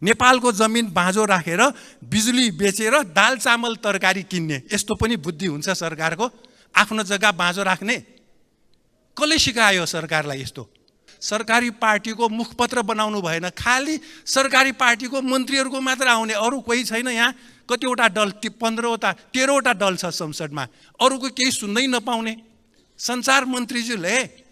नेपालको जमिन बाँझो राखेर बिजुली बेचेर दाल चामल तरकारी किन्ने यस्तो पनि बुद्धि हुन्छ सरकारको। आफ्नो जग्गा बाँझो राख्ने कसले सिकायो सरकारलाई यस्तो? सरकारी पार्टीको मुखपत्र बनाउनु भएन, खाली सरकारी पार्टीको मन्त्रीहरूको मात्र आउने, अरू कोही छैन। यहाँ कतिवटा दल 15वटा 13वटा दल छ संसदमा, अरूको केही सुन्नै नपाउने। सञ्चार मन्त्रीज्यूले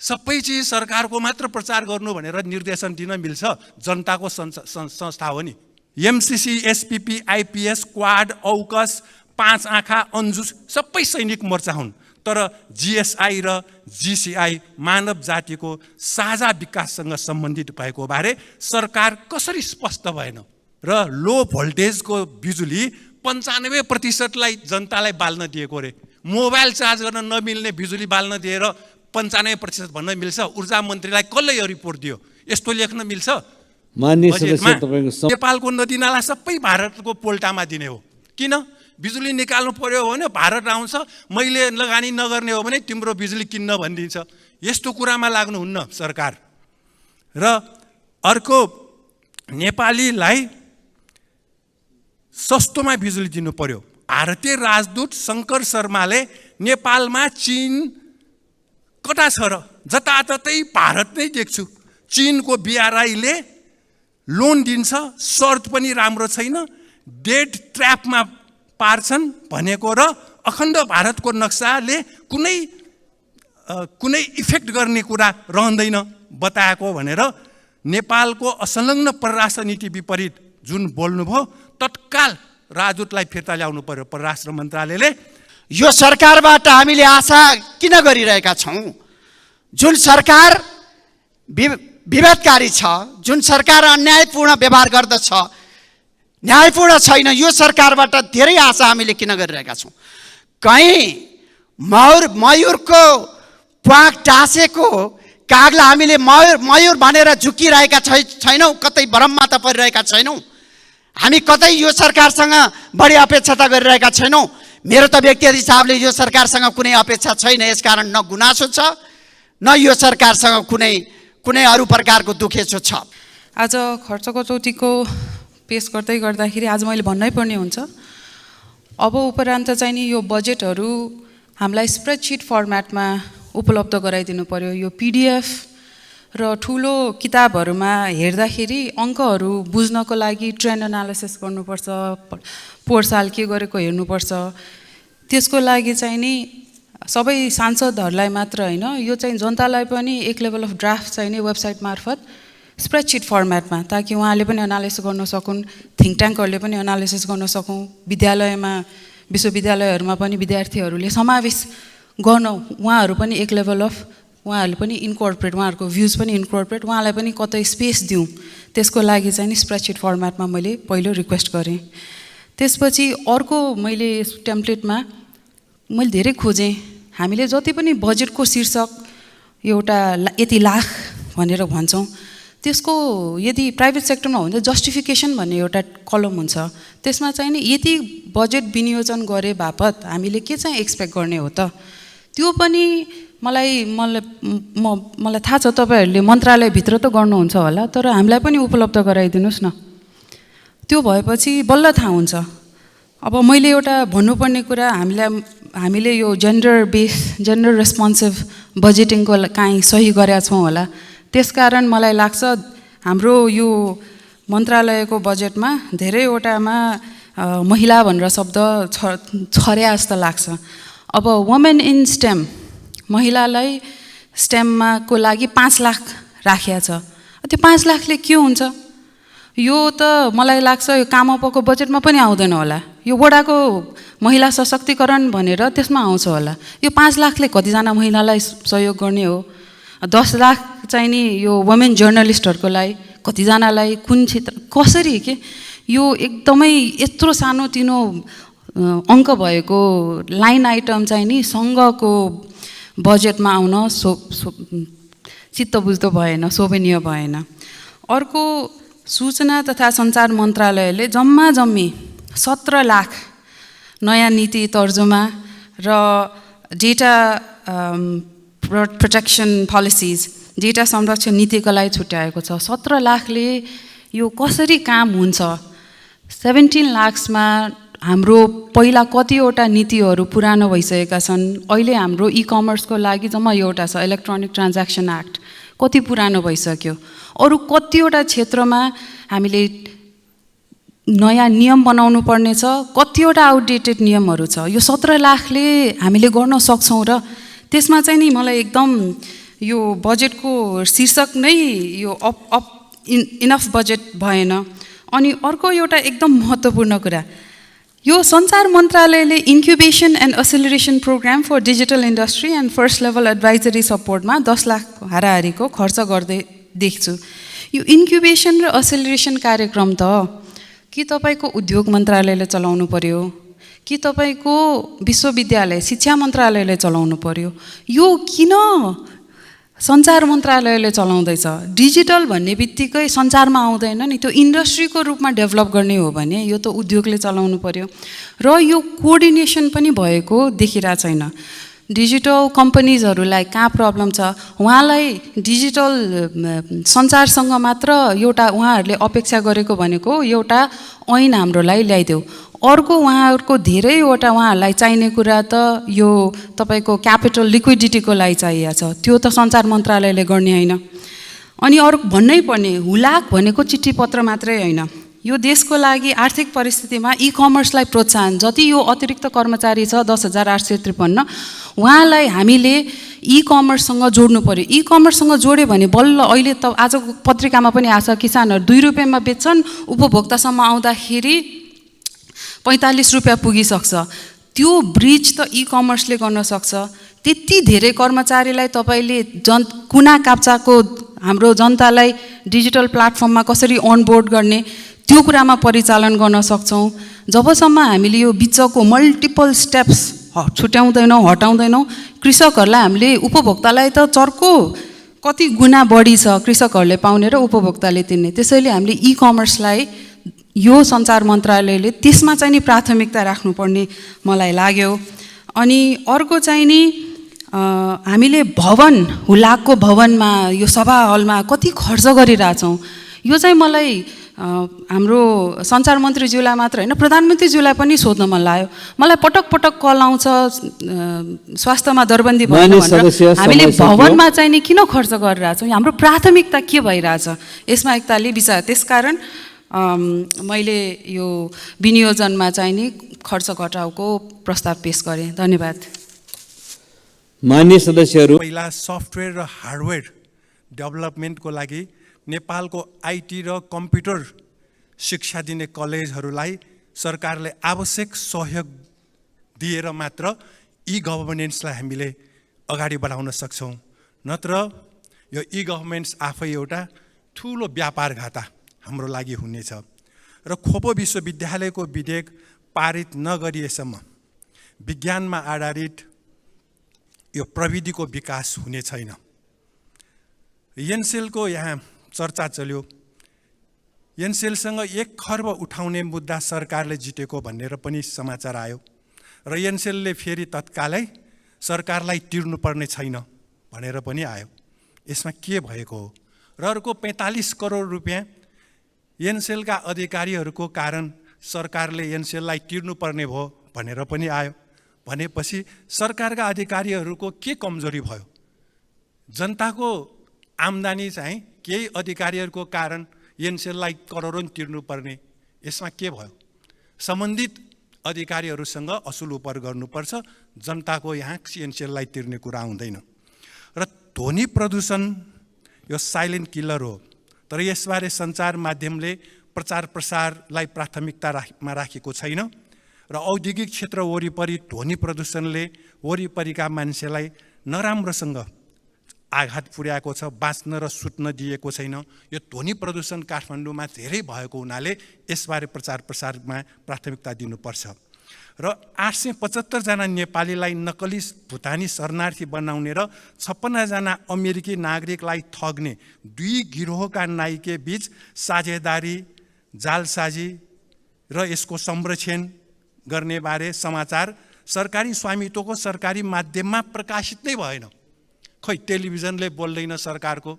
सबै चिज सरकारको मात्र प्रचार गर्नु भनेर निर्देशन दिन मिल्छ? जनताको संस्था हो नि। एमसीसी, एसपीपी, आईपीएस, क्वाड, औकस, पाँच आँखा, अन्जुस सबै सैनिक मोर्चा हुन्। तर जीएसआई र जीसीआई मानव जातिको साझा विकाससँग सम्बन्धित भएको बारे सरकार कसरी स्पष्ट भएन? र लो भोल्टेजको बिजुली 95%लाई जनतालाई बाल्न दिएको रे। मोबाइल चार्ज गर्न नमिल्ने बिजुली बाल्न दिएर 95% भन्न मिल्छ? ऊर्जा मन्त्रीलाई कसले यो रिपोर्ट दियो? यस्तो लेख्न मिल्छ? नेपालको नदीनाला सबै भारतको पोल्टामा दिने हो। किन? बिजुली निकाल्नु पर्यो भने भारत आउँछ, मैले लगानी नगर्ने हो भने तिम्रो बिजुली किन्न भनिदिन्छ। यस्तो कुरामा लाग्नुहुन्न सरकार। र अर्को, नेपालीलाई सस्तोमा बिजुली दिनु पर्यो। भारतीय राजदूत शङ्कर शर्माले नेपालमा चीन कता छ र जताततै भारत नै देख्छु। चीनको बीआरआईले लोन दिन्छ, शर्त पनि राम्रो छैन, डेट ट्र्यापमा पार्छन् भनेको र अखण्ड भारतको नक्साले कुनै इफेक्ट गर्ने कुरा रहँदैन बताएको भनेर नेपालको असंलग्न परराष्ट्र नीति विपरीत जुन बोल्नुभयो, तत्काल राजदूतलाई फिर्ता ल्याउनु पर्यो परराष्ट्र मन्त्रालयले। यो सरकारबाट हामीले आशा किन गरिरहेका छौँ? जुन सरकार विवादकारी छ, जुन सरकार अन्यायपूर्ण व्यवहार गर्दछ, न्यायपूर्ण छैन, यो सरकारबाट धेरै आशा हामीले किन गरिरहेका छौँ? कहीँ मयूरको प्वाक टाँसेको कागलाई हामीले मयूर भनेर झुकिरहेका छैनौँ, कतै भ्रममा त परिरहेका छैनौँ। हामी कतै यो सरकारसँग बढी अपेक्षा त गरिरहेका छैनौँ। मेरो त व्यक्तिगत हिसाबले यो सरकारसँग कुनै अपेक्षा छैन। यसकारण न गुनासो छ, न यो सरकारसँग कुनै अरू प्रकारको दुखेसो छ। आज खर्च कटौतीको पेश गर्दाखेरि आज मैले भन्नै पर्ने हुन्छ। अब उपरान्त चाहिँ नि यो बजेटहरू हामीलाई स्प्रेडसिट फर्मेटमा उपलब्ध गराइदिनु पर्यो। यो पीडीएफ र ठुलो किताबहरूमा हेर्दाखेरि अङ्कहरू बुझ्नको लागि ट्रेन्ड एनालिसिस गर्नुपर्छ, पोहोर साल के गरेको हेर्नुपर्छ। त्यसको लागि चाहिँ नि सबै सांसदहरूलाई मात्र होइन, यो चाहिँ जनतालाई पनि एक लेभल अफ ड्राफ्ट चाहिँ नि वेबसाइट मार्फत स्प्रेडसिट फर्मेटमा, ताकि उहाँले पनि एनालिसिस गर्न सकुन्, थिङ्क ट्याङ्कहरूले पनि एनालिसिस गर्न सकौँ, विद्यालयमा विश्वविद्यालयहरूमा पनि विद्यार्थीहरूले समावेश गर्न, उहाँहरू पनि एक लेभल अफ उहाँहरूले पनि इन्कर्पोरेट, उहाँहरूको भ्युज पनि इन्कर्पोरेट, उहाँलाई पनि कतै स्पेस दिउँ। त्यसको लागि चाहिँ नि स्प्रेडसिट फर्मेटमा मैले पहिलो रिक्वेस्ट गरेँ। त्यसपछि अर्को मैले टेम्प्लेटमा मैले धेरै खोजेँ। हामीले जति पनि बजेटको शीर्षक एउटा यति लाख भनेर भन्छौँ, त्यसको यदि प्राइभेट सेक्टरमा हो भने जस्टिफिकेसन भन्ने एउटा कलम हुन्छ। त्यसमा चाहिँ नि यति बजेट विनियोजन गरे बापत हामीले के चाहिँ एक्सपेक्ट गर्ने हो त? त्यो पनि मलाई थाहा छ तपाईँहरूले मन्त्रालयभित्र त गर्नुहुन्छ होला, तर हामीलाई पनि उपलब्ध गराइदिनुहोस् न। त्यो भएपछि बल्ल थाहा हुन्छ। अब मैले एउटा भन्नुपर्ने कुरा, हामीले यो जेन्डर रेस्पोन्सिभ बजेटिङको काहीँ सही गरेका छौँ होला। त्यसकारण मलाई लाग्छ हाम्रो यो मन्त्रालयको बजेटमा धेरैवटामा महिला भनेर शब्द छर्या जस्तो लाग्छ। अब वुमेन इन स्टेम, महिलालाई स्टेममा को लागि 5 लाख राखिया छ। त्यो 5 लाखले के हुन्छ? यो त मलाई लाग्छ यो कामपको बजेटमा पनि आउँदैन होला। यो वडाको महिला सशक्तिकरण भनेर त्यसमा आउँछ होला। यो 5 लाखले कतिजना महिलालाई सहयोग गर्ने हो? 10 लाख चाहिँ नि यो वुमेन जर्नलिस्टहरूको लागि कतिजनालाई, कुन क्षेत्र, कसरी के? यो एकदमै यत्रो सानोतिनो अङ्क भएको लाइन आइटम चाहिँ नि सङ्घको बजेटमा आउन चित्त बुझ्दो भएन, शोभनीय भएन। अर्को, सूचना तथा सञ्चार मन्त्रालयले जम्मी 17 लाख नयाँ नीति तर्जुमा र डेटा प्रोटेक्सन पोलिसिज, डेटा संरक्षण नीतिको लागि छुट्याएको छ। 17 लाखले यो कसरी काम हुन्छ। 17 लाखमा हाम्रो पहिला कतिवटा नीतिहरू पुरानो भइसकेका छन्। अहिले हाम्रो कमर्सको लागि जम्मा एउटा छ, इलेक्ट्रोनिक ट्रान्ज्याक्सन एक्ट, कति पुरानो भइसक्यो। अरू कतिवटा क्षेत्रमा हामीले नयाँ नियम बनाउनु पर्ने छ, कतिवटा आउटडेटेड नियमहरू छ। यो 17 लाखले हामीले गर्न सक्छौँ र त्यसमा चाहिँ नि मलाई एकदम यो बजेटको शीर्षक नै यो इनफ बजेट भएन। अनि अर्को एउटा एकदम महत्त्वपूर्ण कुरा, यो सञ्चार मन्त्रालयले incubation and acceleration programme for digital industry and first level advisory सपोर्टमा 10 लाख हाराहारीको खर्च गर्दै देख्छु। यो इन्क्युबेसन र एसिलरेसन कार्यक्रम त कि तपाईँको उद्योग मन्त्रालयले चलाउनु पर्यो, कि तपाईँको विश्वविद्यालय शिक्षा मन्त्रालयले चलाउनु पर्यो, यो किन सञ्चार मन्त्रालयले चलाउँदैछ? डिजिटल भन्ने बित्तिकै सञ्चारमा आउँदैन नि, त्यो इन्डस्ट्रीको रूपमा डेभलप गर्ने हो भने यो त उद्योगले चलाउनु पर्यो। र यो कोअर्डिनेसन पनि भएको देखिरहेको छैन। डिजिटल कम्पनीजहरूलाई कहाँ प्रब्लम छ, उहाँलाई डिजिटल सञ्चारसँग मात्र एउटा उहाँहरूले अपेक्षा गरेको भनेको एउटा ऐन हाम्रोलाई ल्याइदेऊ। अर्को उहाँहरूको धेरैवटा उहाँहरूलाई चाहिने कुरा त यो तपाईँको क्यापिटल लिक्विडिटीको लागि चाहिएको छ, त्यो त सञ्चार मन्त्रालयले गर्ने होइन। अनि अरू भन्नै पर्ने, हुलाक भनेको चिठी पत्र मात्रै होइन, यो देशको लागि आर्थिक परिस्थितिमा कमर्सलाई प्रोत्साहन, जति यो अतिरिक्त कर्मचारी छ 10,853 उहाँलाई हामीले कमर्ससँग जोड्नु पर्यो। कमर्ससँग जोड्यो भने बल्ल अहिले त आजको पत्रिकामा पनि आछ, किसानहरू 2 रुपियाँमा बेच्छन्, उपभोक्तासम्म आउँदाखेरि 45 रुपियाँ पुगिसक्छ। त्यो ब्रिज त कमर्सले गर्न सक्छ। त्यति धेरै कर्मचारीलाई तपाईँले कुना काप्चाको हाम्रो जनतालाई डिजिटल प्लेटफर्ममा कसरी अनबोर्ड गर्ने त्यो कुरामा परिचालन गर्न सक्छौँ। जबसम्म हामीले यो बिचको मल्टिपल स्टेप्स छुट्याउँदैनौँ, हटाउँदैनौँ, कृषकहरूलाई हामीले उपभोक्तालाई त चर्को कति गुणा बढी छ कृषकहरूले पाउने र उपभोक्ताले तिर्ने। त्यसैले हामीले कमर्सलाई यो सञ्चार मन्त्रालयले त्यसमा चाहिँ नि प्राथमिकता राख्नुपर्ने मलाई लाग्यो। अनि अर्को चाहिँ नि हामीले भवन, हुलाकको भवनमा यो सभा हलमा कति खर्च गरिरहेछौँ, यो चाहिँ मलाई हाम्रो सञ्चार मन्त्रीज्यूलाई मात्र होइन प्रधानमन्त्रीज्यूलाई पनि सोध्न मन लाग्यो। मलाई पटक पटक कल आउँछ स्वास्थ्यमा दरबन्दी भयो भनेर, हामीले भवनमा चाहिँ नि किन खर्च गरिरहेछौँ, हाम्रो प्राथमिकता के भइरहेछ, यसमा एकताली विचार। त्यसकारण मैले यो विनियोजनमा चाहिँ नि खर्च घटाउको प्रस्ताव पेश गरेँ। धन्यवाद। मान्य सदस्यहरू, पहिला सफ्टवेयर र हार्डवेयर डेभलपमेन्टको लागि नेपालको आइटी र कम्प्युटर शिक्षा दिने कलेजहरूलाई सरकारले आवश्यक सहयोग दिएर मात्र गभर्नेन्सलाई हामीले अगाडि बढाउन सक्छौँ। नत्र यो गभर्नेन्स आफै एउटा ठुलो व्यापार घाटा हाम्रो लागि हुनेछ। र खोपो विश्वविद्यालयको विधेयक पारित नगरिएसम्म विज्ञानमा आधारित यो प्रविधिको विकास हुने छैन। एनसेलको यहाँ चर्चा चल्यो, एनसेलसँग 1 खर्ब उठाउने मुद्दा सरकारले जितेको भनेर पनि समाचार आयो र एनसेलले फेरि तत्कालै सरकारलाई तिर्नुपर्ने छैन भनेर पनि आयो। यसमा के भएको हो? र अर्को 45 करोड रुपियाँ एनसेलका अधिकारीहरूको कारण सरकारले एनसेललाई तिर्नुपर्ने भयो भनेर पनि आयो। भनेपछि सरकारका अधिकारीहरूको के कमजोरी भयो? जनताको आम्दानी चाहिँ केही अधिकारीहरूको कारण एनसेललाई करोडौँ तिर्नुपर्ने, यसमा के भयो? सम्बन्धित अधिकारीहरूसँग असुल उपर गर्नुपर्छ, जनताको यहाँ एनसेललाई तिर्ने कुरा आउँदैन। र ध्वनि प्रदूषण यो साइलेन्ट किलर हो, तर यसबारे सञ्चार माध्यमले प्रचार प्रसारलाई प्राथमिकतामा राखेको छैन र औद्योगिक क्षेत्र वरिपरि ध्वनि प्रदूषणले वरिपरिका मान्छेलाई नराम्रोसँग आघात पुर्याएको छ, बाँच्न र सुत्न दिएको छैन। यो ध्वनि प्रदूषण काठमाडौँमा धेरै भएको हुनाले यसबारे प्रचार प्रसारमा प्राथमिकता दिनुपर्छ। र 875 जना नेपालीलाई नक्कली भुटानी शरणार्थी बनाउने र 56 जना अमेरिकी नागरिकलाई ठग्ने 2 गिरोहका नायिके बीच साझेदारी, जालसाजी र यसको संरक्षण गर्ने बारे समाचार सरकारी स्वामित्वको सरकारी माध्यममा प्रकाशित नै भएन। खै टेलिभिजनले बोल्दैन, सरकारको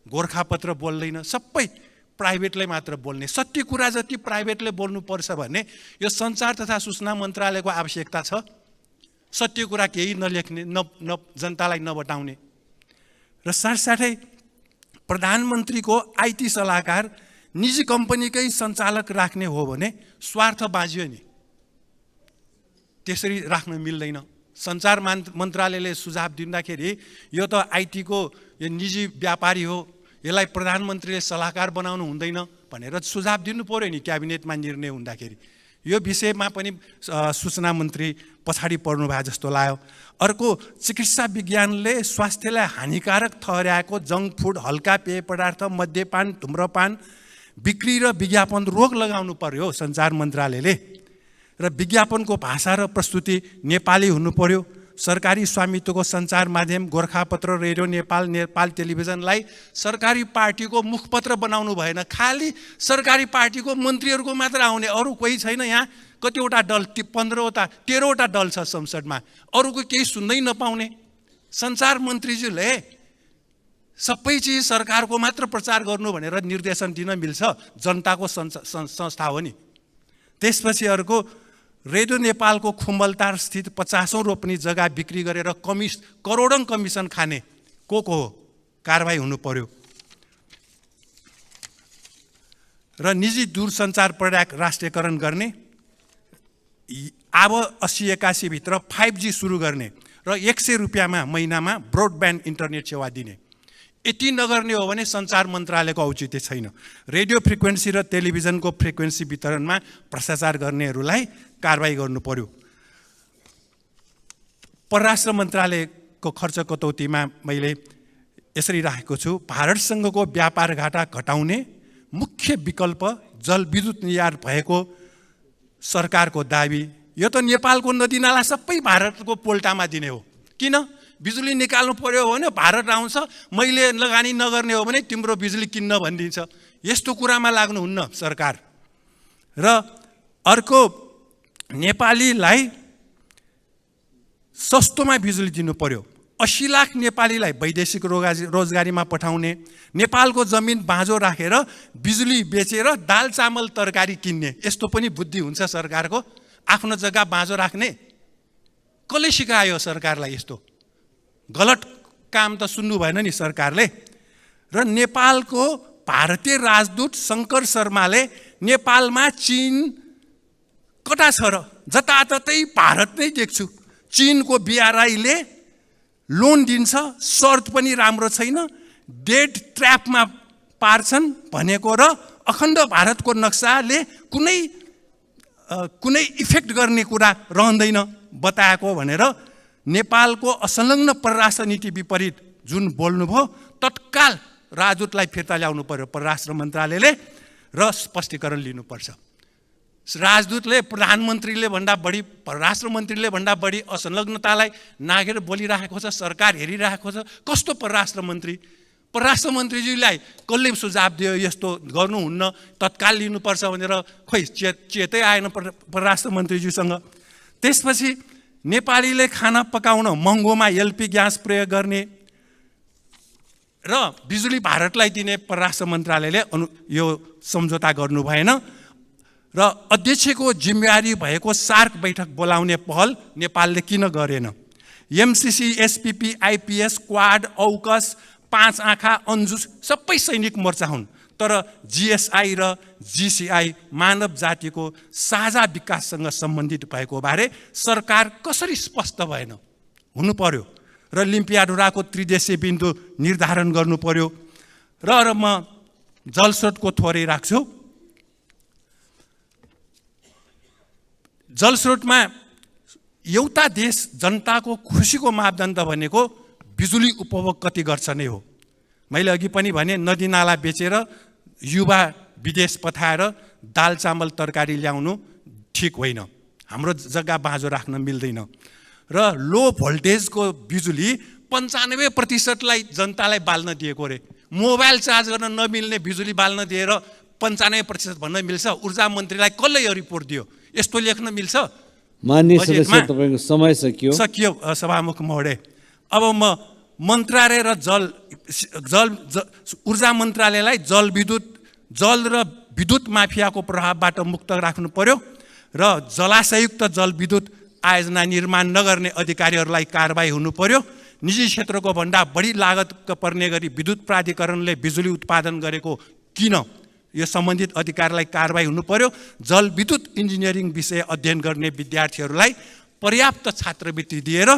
गोरखापत्र बोल्दैन, सबै प्राइभेटले मात्र बोल्ने, सत्य कुरा जति प्राइभेटले बोल्नुपर्छ भन्ने यो सञ्चार तथा सूचना मन्त्रालयको आवश्यकता छ। सत्य कुरा केही नलेख्ने, जनतालाई नबटाउने। र साथसाथै प्रधानमन्त्रीको आइटी सल्लाहकार निजी कम्पनीकै सञ्चालक राख्ने हो भने स्वार्थ बाँझ्यो नि, त्यसरी राख्न मिल्दैन। सञ्चार मन्त्रालयले सुझाव दिँदाखेरि यो त आइटीको यो निजी व्यापारी हो, यसलाई प्रधानमन्त्रीले सल्लाहकार बनाउनु हुँदैन भनेर सुझाव दिनु पर्यो नि क्याबिनेटमा निर्णय हुँदाखेरि। यो विषयमा पनि सूचना मन्त्री पछाडि पर्नु भयो जस्तो लाग्यो। अर्को, चिकित्सा विज्ञानले स्वास्थ्यलाई हानिकारक ठहर्याएको जङ्क फुड, हल्का पेय पदार्थ, मद्यपान, धुम्रपान बिक्री र विज्ञापन रोक लगाउनु पर्यो सञ्चार मन्त्रालयले। र विज्ञापनको भाषा र प्रस्तुति नेपाली हुनु पर्यो। सरकारी स्वामित्वको सञ्चार माध्यम गोरखापत्र, रेडियो नेपाल, नेपाल टेलिभिजनलाई सरकारी पार्टीको मुखपत्र बनाउनु भएन। खालि सरकारी पार्टीको मन्त्रीहरूको मात्र आउने, अरू कोही छैन। यहाँ कतिवटा दल, 13वटा दल छ संसदमा, अरूको केही सुन्दै नपाउने। सञ्चार मन्त्रीज्यूले सबै चिज सरकारको मात्र प्रचार गर्नु भनेर निर्देशन दिन मिल्छ? जनताको संस्था हो नि। त्यसपछि अर्को, रेडियो नेपालको खुम्बलतार स्थित 50औं रोपनी जग्गा बिक्री गरेर करोडौं कमिसन खाने को हो? कारबाही हुनु पर्यो। र निजी दूरसञ्चार प्रणाली राष्ट्रियकरण गर्ने, अब 80-81 भित्र 5G सुरु गर्ने र 100 रुपियाँमा महिनामा ब्रोडब्यान्ड इन्टरनेट सेवा दिने। यति नगर्ने हो भने सञ्चार मन्त्रालयको औचित्य छैन। रेडियो फ्रिक्वेन्सी र टेलिभिजनको फ्रिक्वेन्सी वितरणमा भ्रष्टाचार गर्नेहरूलाई कारबाही गर्नु पर्यो। परराष्ट्र मन्त्रालयको खर्च कटौतीमा मैले यसरी राखेको छु, भारतसँगको व्यापार घाटा घटाउने मुख्य विकल्प जलविद्युत निर्यात भएको सरकारको दाबी। यो त नेपालको नदीनाला सबै भारतको पोल्टामा दिने हो। किन? बिजुली निकाल्नु पर्यो भने भारत आउँछ, मैले लगानी नगर्ने हो भने तिम्रो बिजुली किन्न भनिदिन्छ। यस्तो कुरामा लाग्नुहुन्न सरकार। र अर्को, नेपालीलाई सस्तोमा बिजुली दिनु पर्यो। 80 लाख नेपालीलाई वैदेशिक रोजगारीमा पठाउने, नेपालको जमिन बाँझो राखेर बिजुली बेचेर दाल चामल तरकारी किन्ने, यस्तो पनि बुद्धि हुन्छ सरकारको? आफ्नो जग्गा बाँझो राख्ने कसले सिकायो सरकारलाई? यस्तो गलत काम त सुन्नु भएन नि सरकारले। र नेपालको भारतीय राजदूत शङ्कर शर्माले नेपालमा चीन कता छ र? जताततै भारत नै देख्छु। चीनको BRI-ले लोन दिन्छ, शर्त पनि राम्रो छैन, डेट ट्र्यापमा पार्छन् भनेको र अखण्ड भारतको नक्साले कुनै इफेक्ट गर्ने कुरा रहँदैन बताएको भनेर नेपालको असंलग्न परराष्ट्र नीति विपरीत जुन बोल्नुभयो, तत्काल राजदूतलाई फिर्ता ल्याउनु पर्यो परराष्ट्र मन्त्रालयले र स्पष्टीकरण लिनुपर्छ। राजदूतले प्रधानमन्त्रीले भन्दा बढी, परराष्ट्र मन्त्रीले भन्दा बढी असंलग्नतालाई नागेर बोलिरहेको छ, सरकार हेरिरहेको छ। कस्तो परराष्ट्र मन्त्री? परराष्ट्र मन्त्रीज्यूलाई कसले सुझाव दियो यस्तो गर्नुहुन्न, तत्काल लिनुपर्छ भनेर? खोइ चेतै आएन परराष्ट्र मन्त्रीज्यूसँग। त्यसपछि नेपालीले खाना पकाउन महँगोमा LP ग्यास प्रयोग गर्ने र बिजुली भारतलाई दिने परराष्ट्र मन्त्रालयले यो सम्झौता गर्नु भएन। र अध्यक्षको जिम्मेवारी भएको सार्क बैठक बोलाउने पहल नेपालले किन गरेन? MCC, SPP, IPS, क्वाड, औकस, 5 आँखा, अन्जुस सबै सैनिक मोर्चा हुन्, तर GSI र GCI मानव जातिको साझा विकाससँग सम्बन्धित भएको बारे सरकार कसरी स्पष्ट भएन? हुनु पर्यो। र लिम्पियाडुराको त्रिदेशीय बिन्दु निर्धारण गर्नु पर्यो। र म जलस्रोतको थोरै राख्छु। जलस्रोतमा एउटा देश जनताको खुसीको मापदण्ड भनेको बिजुली उपभोग कति गर्छ नै हो। मैले अघि पनि भने, नदीनाला बेचेर युवा विदेश पठाएर दाल चामल तरकारी ल्याउनु ठिक होइन। हाम्रो जग्गा बाँझो राख्न मिल्दैन। र लो भोल्टेजको बिजुली 95% जनतालाई बाल्न दिएको रे। मोबाइल चार्ज गर्न नमिल्ने बिजुली बाल्न दिएर 95% भन्न मिल्छ? ऊर्जा मन्त्रीलाई कसले यो रिपोर्ट दियो? यस्तो लेख्न मिल्छ? माननीय सदस्य, तपाईको समय सकियो। सभामुख महोदय। अब म मन्त्रालय र ऊर्जा मन्त्रालयलाई जलविद्युत जल र विद्युत माफियाको प्रभावबाट मुक्त राख्नु पर्यो र जलाशयुक्त जलविद्युत आयोजना निर्माण नगर्ने अधिकारीहरूलाई कारबाही हुनु पर्यो। निजी क्षेत्रको भन्दा बढी लागत पर्ने गरी विद्युत प्राधिकरणले बिजुली उत्पादन गरेको किन, यो सम्बन्धित अधिकारीलाई कारबाही हुनु पर्यो। जलविद्युत इन्जिनियरिङ विषय अध्ययन गर्ने विद्यार्थीहरूलाई पर्याप्त छात्रवृत्ति दिएर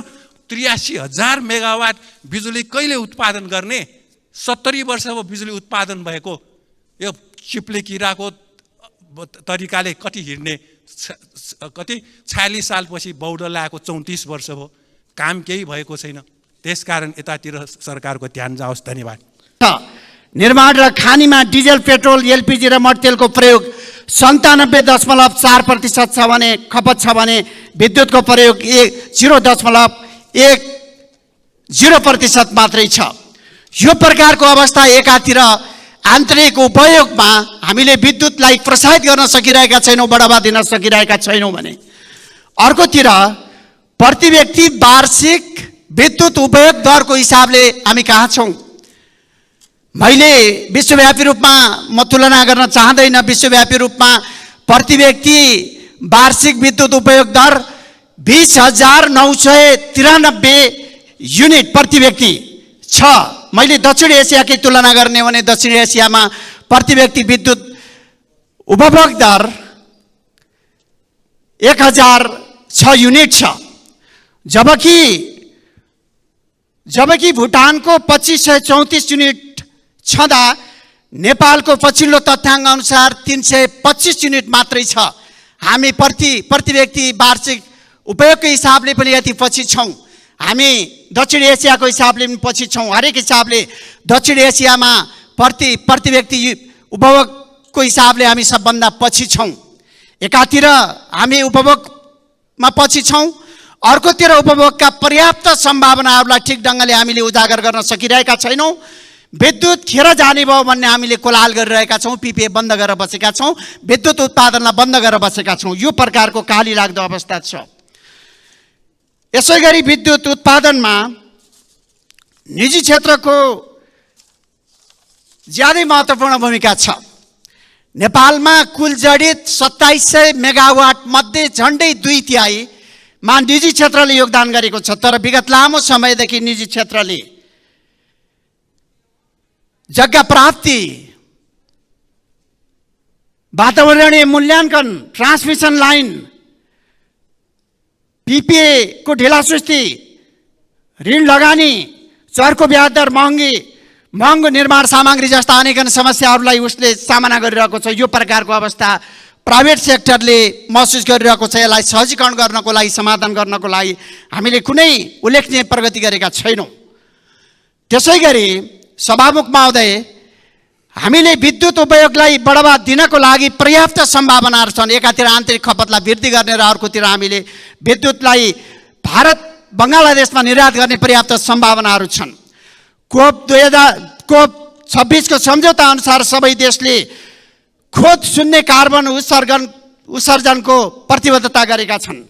83,000 मेगावाट बिजुली कहिले उत्पादन गर्ने? 70 वर्ष भयो बिजुली उत्पादन भएको। यो चिप्ले किराको तरिकाले कति हिँड्ने, कति 46 सालपछि बौद्ध ल्याएको 34 वर्ष भयो, काम केही भएको छैन। त्यसकारण यतातिर सरकारको ध्यान जाओस्। धन्यवाद। निर्माण र खानीमा डिजल, पेट्रोल, एलपिजी र मट्टीतेलको प्रयोग 97.4% छ भने खपत छ भने विद्युतको प्रयोग 0.10% मात्रै छ। यो प्रकारको अवस्था एकातिर आन्तरिक उपयोगमा हामीले विद्युतलाई प्रोत्साहित गर्न सकिरहेका छैनौँ, बढावा दिन सकिरहेका छैनौँ भने अर्कोतिर प्रति व्यक्ति वार्षिक विद्युत उपयोग दरको हिसाबले हामी कहाँ छौँ? मैले विश्वव्यापी रूपमा म तुलना गर्न चाहँदैन। विश्वव्यापी रूपमा प्रति व्यक्ति वार्षिक विद्युत उपयोग दर 20,993 युनिट प्रति व्यक्ति छ। मैले दक्षिण एसियाकै तुलना गर्ने भने दक्षिण एसियामा प्रति व्यक्ति विद्युत उपभोग दर 1,006 युनिट छ, जबकि भुटानको 2534 युनिट छँदा नेपालको पछिल्लो तथ्याङ्क अनुसार 325 युनिट मात्रै छ। हामी प्रति व्यक्ति वार्षिक उपयोगको हिसाबले पनि यति पछि छौँ। हामी दक्षिण एसियाको हिसाबले पनि पछि छौँ। हरेक हिसाबले दक्षिण एसियामा प्रति व्यक्ति उपभोगको हिसाबले हामी सबभन्दा पछि छौँ। एकातिर हामी उपभोगमा पछि छौँ, अर्कोतिर उपभोगका पर्याप्त सम्भावनाहरूलाई ठिक ढङ्गले हामीले उजागर गर्न सकिरहेका छैनौँ। विद्युत खेर जाने भयो भन्ने हामीले कोलाहल गरिरहेका छौँ। पिपिए बन्द गरेर बसेका छौँ, विद्युत उत्पादनलाई बन्द गरेर बसेका छौँ। यो प्रकारको काली लाग्दो अवस्था छ। यसै गरी विद्युत उत्पादनमा निजी क्षेत्रको ज्यादै महत्त्वपूर्ण भूमिका छ। नेपालमा कुल जडित 2700 मेगावाट मध्ये झन्डै 2/3 निजी क्षेत्रले योगदान गरेको छ। तर विगत लामो समयदेखि निजी क्षेत्रले जग्गा प्राप्ति, वातावरणीय मूल्याङ्कन, ट्रान्समिसन लाइन, पिपिए को ढिलासुस्ती, ऋण लगानी, चर्को ब्याज दर, महँगो निर्माण सामग्री जस्ता अनेक समस्याहरूलाई उसले सामना गरिरहेको छ। यो प्रकारको अवस्था प्राइभेट सेक्टरले महसुस गरिरहेको छ। यसलाई सहजीकरण गर्नको लागि, समाधान गर्नको लागि हामीले कुनै उल्लेखनीय प्रगति गरेका छैनौँ। त्यसै गरी सभामुख महोदय, हामीले विद्युत उपयोगलाई बढावा दिनको लागि पर्याप्त सम्भावनाहरू छन्। एकातिर आन्तरिक खपतलाई वृद्धि गर्ने र अर्कोतिर हामीले विद्युतलाई भारत बङ्गलादेशमा निर्यात गर्ने पर्याप्त सम्भावनाहरू छन्। कोप 26 को सम्झौता अनुसार सबै देशले खोज शून्य कार्बन उत्सर्जनको प्रतिबद्धता गरेका छन्।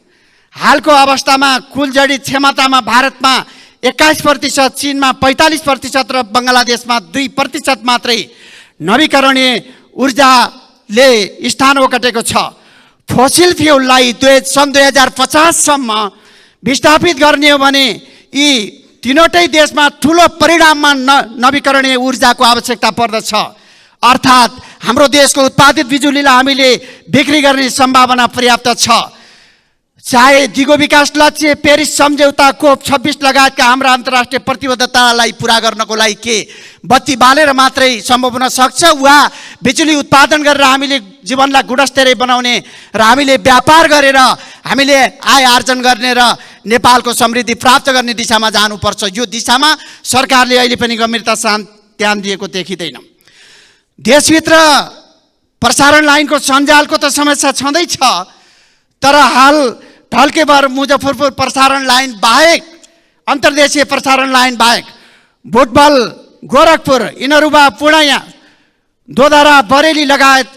हालको अवस्थामा कुल जडित क्षमतामा भारतमा 21%, चीनमा 45% र बङ्गलादेशमा 2% मात्रै नवीकरणीय ऊर्जाले स्थान ओगटेको छ। फोसिल फ्युललाई सन् 2050 सम्म विस्थापित गर्ने हो भने यी तीनवटै देशमा ठुलो परिणाममा नवीकरणीय ऊर्जाको आवश्यकता पर्दछ। अर्थात् हाम्रो देशको उत्पादित बिजुलीलाई हामीले बिक्री गर्ने सम्भावना पर्याप्त छ। चाहे दिगो विकास लक्ष्य, पेरिस सम्झौता, कोप 26 लगायतका हाम्रा अन्तर्राष्ट्रिय प्रतिबद्धतालाई पुरा गर्नको लागि के बत्ती बालेर मात्रै सम्भव हुन सक्छ वा बिजुली उत्पादन गरेर हामीले जीवनलाई गुणस्तरीय बनाउने र हामीले व्यापार गरेर हामीले आय आर्जन गर्ने र नेपालको समृद्धि प्राप्त गर्ने दिशामा जानुपर्छ। यो दिशामा सरकारले अहिले पनि गम्भीरता साथ ध्यान दिएको देखिँदैन। देशभित्र प्रसारण लाइनको सञ्जालको त समस्या छँदैछ, तर हाल ढल्केबर मुजफ्फरपुर प्रसारण लाइन बाहेक, अन्तर्देशीय प्रसारण लाइन बाहेक बुटबल, गोरखपुर, इनरुवा, पूर्णिया, दोदरा, बरेली लगायत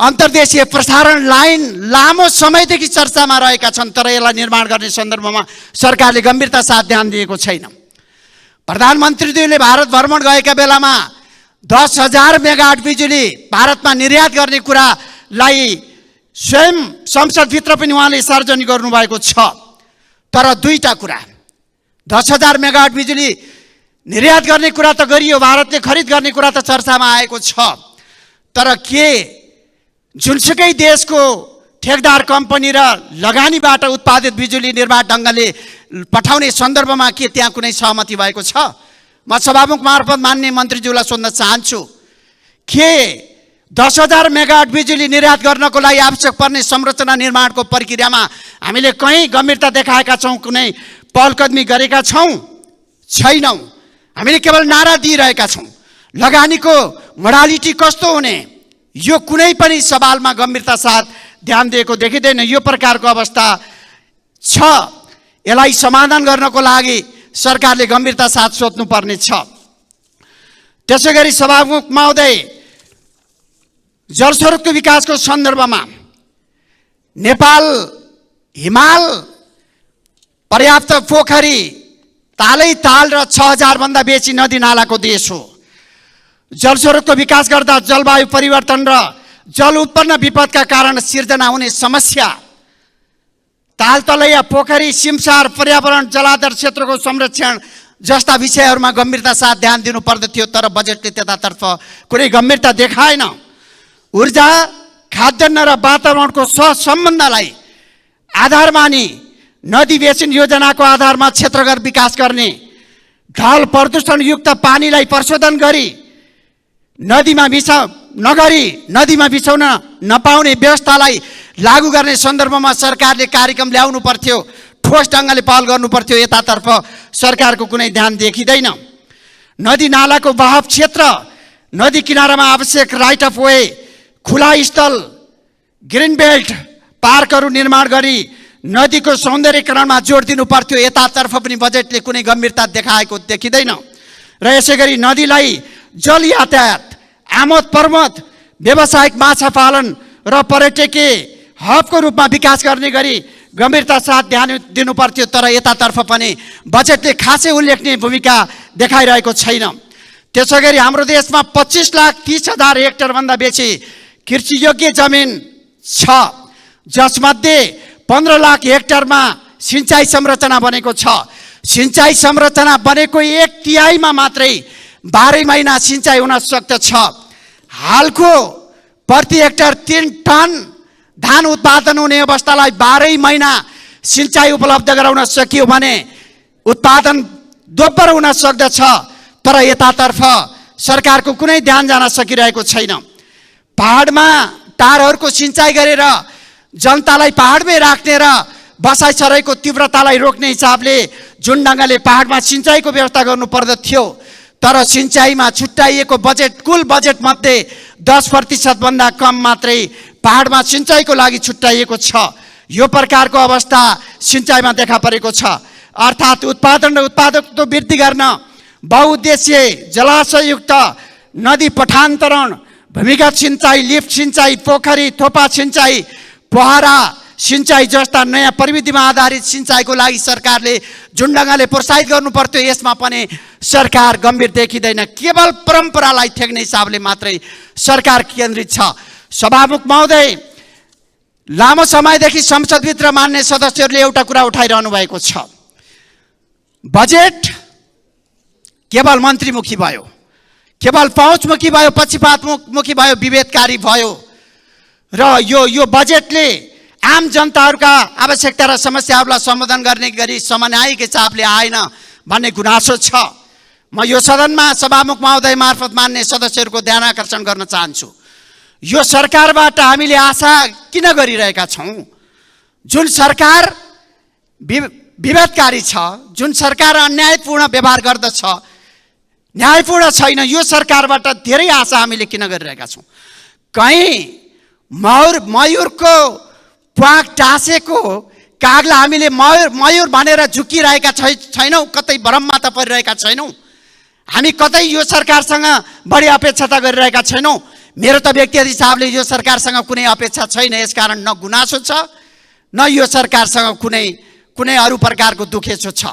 अन्तर्देशीय प्रसारण लाइन लामो समयदेखि चर्चामा रहेका छन्, तर यसलाई निर्माण गर्ने सन्दर्भमा सरकारले गम्भीरता साथ ध्यान दिएको छैन। प्रधानमन्त्रीज्यूले भारत भ्रमण गएका बेलामा 10,000 मेगावाट बिजुली भारतमा निर्यात गर्ने कुरालाई स्वयं संसदभित्र पनि उहाँले सार्वजनिक गर्नुभएको छ। तर दुईटा कुरा, 10,000 मेगावाट बिजुली निर्यात गर्ने कुरा त गरियो, भारतले खरिद गर्ने कुरा त चर्चामा आएको छ। तर के जुनसुकै देशको ठेकदार कम्पनी र लगानीबाट उत्पादित बिजुली निर्बाध ढङ्गले पठाउने सन्दर्भमा के त्यहाँ कुनै सहमति भएको छ? म सभामुख मार्फत मान्य मन्त्रीज्यूलाई सोध्न चाहन्छु, के 10,000 मेगावाट बिजुली निर्यात गर्नको लागि आवश्यक पर्ने संरचना निर्माणको प्रक्रियामा हामीले कहीँ गम्भीरता देखाएका छौँ, कुनै पहलकदमी गरेका छौँ? छैनौँ। हामीले केवल नारा दिइरहेका छौँ। लगानीको मोडालिटी कस्तो हुने, यो कुनै पनि सवालमा गम्भीरता साथ ध्यान दिएको देखिँदैन। यो प्रकारको अवस्था छ। यसलाई समाधान गर्नको लागि सरकारले गम्भीरता साथ सोच्नुपर्ने छ। त्यसैगरी सभामुख महोदय, जलस्रोतको विकासको सन्दर्भमा नेपाल हिमाल पर्याप्त पोखरी, तालै ताल र 6,000 भन्दा बेसी नदी नालाको देश हो। जलस्रोतको विकास गर्दा जलवायु परिवर्तन र जल उत्पन्न विपदका कारण सिर्जना हुने समस्या, तालतलैया पोखरी, सिमसार, पर्यावरण, जलाधार क्षेत्रको संरक्षण जस्ता विषयहरूमा गम्भीरता साथ ध्यान दिनु पर्दथ्यो, तर बजेटले त्यतातर्फ कुनै गम्भीरता देखाएन। ऊर्जा, खाद्यान्न र वातावरणको सहसम्बन्धलाई आधार मानी नदी बेसिन योजनाको आधारमा क्षेत्रगत विकास गर्ने, ढल प्रदूषणयुक्त पानीलाई प्रशोधन गरी नदीमा बिसाउन नपाउने व्यवस्थालाई लागू गर्ने सन्दर्भमा सरकारले कार्यक्रम ल्याउनु पर्थ्यो, ठोस ढङ्गले पहल गर्नु पर्थ्यो। यतातर्फ सरकारको कुनै ध्यान देखिँदैन। नदी नालाको बहाव क्षेत्र, नदी किनारामा आवश्यक राइट अफ वे, खुला स्थल, ग्रिन बेल्ट, पार्कहरू निर्माण गरी नदीको सौन्दर्यकरणमा जोड दिनु पर्थ्यो। यतातर्फ पनि बजेटले कुनै गम्भीरता देखाएको देखिँदैन। र यसै गरी नदीलाई जल यातायात, आमद प्रमोद, व्यावसायिक माछा पालन र पर्यटकीय हबको रूपमा विकास गर्ने गरी गम्भीरता साथ ध्यान दिनु पर्थ्यो, तर यतातर्फ पनि बजेटले खासै उल्लेखनीय भूमिका देखाइरहेको छैन। त्यसै गरी हाम्रो देशमा 25,30,000 हेक्टरभन्दा बेसी कृषियोग्य जमिन छ, जसमध्ये 15 लाख हेक्टरमा सिँचाइ संरचना बनेको छ। सिँचाइ संरचना बनेको 1/3 मात्रै 12 महिना सिँचाइ हुन सक्दछ। हालको प्रति हेक्टर 3 टन धान उत्पादन हुने अवस्थालाई 12 महिना सिँचाइ उपलब्ध गराउन सकियो भने उत्पादन दोब्बर हुन सक्दछ, तर यतातर्फ सरकारको कुनै ध्यान जान सकिरहेको छैन। पहाडमा टारहरूको सिँचाइ गरेर जनतालाई पहाडमै राख्ने र बसाइसराईको तीव्रतालाई रोक्ने हिसाबले जुन ढङ्गले पहाडमा सिँचाइको व्यवस्था गर्नु पर्दथ्यो, तर सिँचाइमा छुट्याइएको बजेट, कुल बजेटमध्ये 10% भन्दा कम मात्रै पहाडमा सिँचाइको लागि छुट्याइएको छ। यो प्रकारको अवस्था सिँचाइमा देखा परेको छ। अर्थात् उत्पादन र उत्पादकत्व वृद्धि गर्न बहुउद्देश्य जलाशययुक्त नदी पठान्तरण, भूमिगत सिँचाइ, लिफ्ट सिँचाइ, पोखरी थोपा सिँचाइ, पोहरा सिँचाइ जस्ता नयाँ प्रविधिमा आधारित सिँचाइको लागि सरकारले जुन ढङ्गले प्रोत्साहित गर्नु पर्थ्यो, यसमा पनि सरकार गम्भीर देखिँदैन। केवल परम्परालाई थ्याक्ने हिसाबले मात्रै सरकार केन्द्रित छ। सभामुख महोदय, लामो समयदेखि संसदभित्र मान्य सदस्यहरूले एउटा कुरा उठाइरहनु भएको छ, बजेट केवल मन्त्रीमुखी भयो, केवल पहुँचमुखी भयो, पक्षपातमुखी भयो, विभेदकारी भयो र यो बजेटले आम जनताहरूका आवश्यकता र समस्याहरूलाई सम्बोधन गर्ने गरी समन्वयिक हिसाबले आएन भन्ने गुनासो छ। म यो सदनमा सभामुख महोदय मार्फत मान्य सदस्यहरूको ध्यान आकर्षण गर्न चाहन्छु। यो सरकारबाट हामीले आशा किन गरिरहेका छौँ? जुन सरकार विभेदकारी छ, जुन सरकार अन्यायपूर्ण व्यवहार गर्दछ, न्यायपूर्ण छैन, यो सरकारबाट धेरै आशा हामीले किन गरिरहेका छौँ? कहीँ मयूरको प्वाक टाँसेको कागलाई हामीले मयूर भनेर झुकिरहेका छैनौँ, कतै भ्रममा त परिरहेका छैनौँ। हामी कतै यो सरकारसँग बढी अपेक्षा त गरिरहेका छैनौँ। मेरो त व्यक्तिगत हिसाबले यो सरकारसँग कुनै अपेक्षा छैन, यसकारण न गुनासो छ, न यो सरकारसँग कुनै अरू प्रकारको दुखेसो छ।